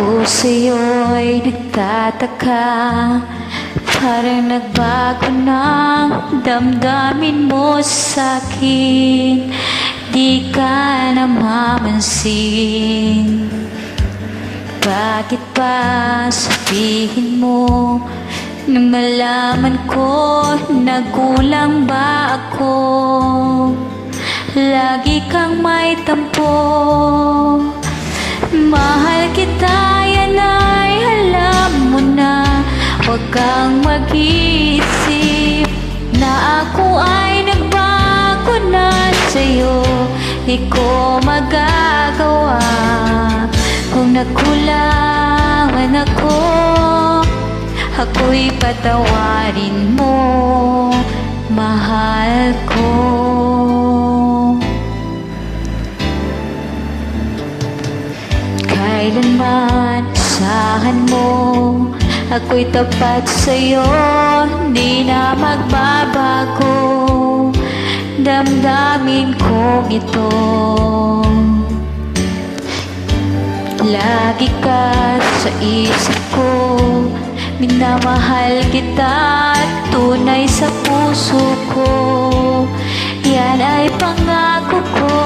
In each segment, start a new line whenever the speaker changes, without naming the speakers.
Ako sa'yo'y nagtataka, parang nagbago ng damdamin mo sa'kin. Di ka namamansin. Bakit ba sabihin mo nang malaman ko na kulang ba ako? Lagi kang may tampo. Mahal kita, yan ay alam mo na. Huwag kang mag-iisip na ako ay nagbago na sa'yo. Di ko magagawa kung nagkulangan ako. Ako'y patawarin mo, mahal ko. Kailanman asahan mo, ako'y tapat sa'yo, di na magbabago damdamin kong ito. Lagi ka sa isip ko, minamahal kita, tunay sa puso ko. Yan ay pangako ko.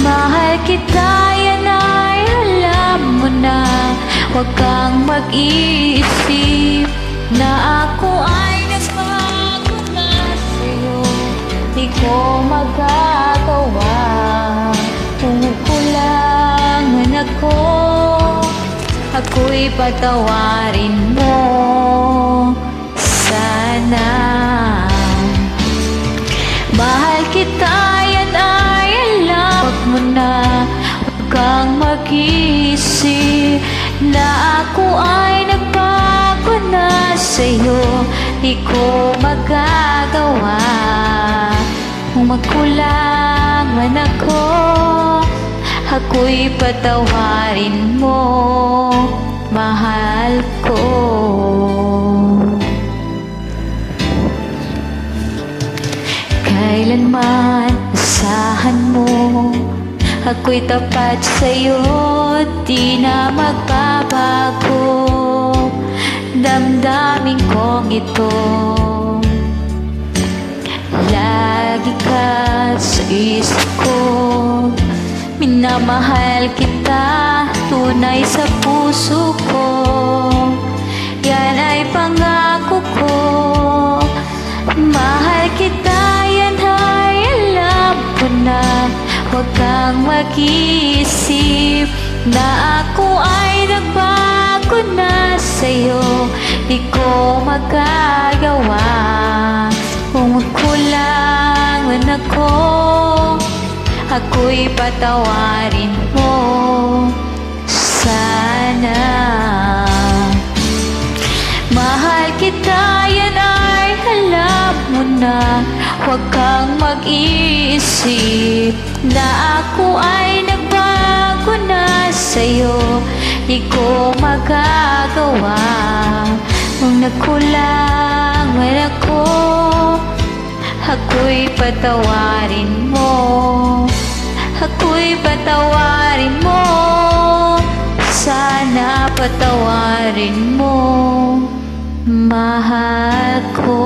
Mahal kita, yan ay alam mo na. Huwag kang mag-iisip na ako ay nagbago na sa'yo. Di ko magagawa kung kulangan ako. Ako'y patawarin mo sana. Mahal kita, yan ay alam. Huwag mo na, huwag kang mag-isip na ako ay nagbago na sa'yo. Di ko magagawa kung magkulang man ako. Ako'y patawarin mo, mahal ko. Kailanman asahan mo, ako'y tapat sa'yo, di na magbabago damdamin kong ito. Lagi ka sa isip ko, minamahal kita, tunay sa puso ko. Yan ay pangako ko. Mahal kita, yan ay alam ko na. Huwag kang mag-iisip na ako ay nagbago na sa'yo. Di ko magagawa kung magkulangan ako. Ako'y patawarin mo sana. Mahal kita, yan ay alam mo na. Huwag kang mag-iisip na ako ay nagbago na sa'yo. Di ko magagawa kung nagkulangan ako. Ako'y patawarin mo, ako'y patawarin mo, sana patawarin mo, mahal ko.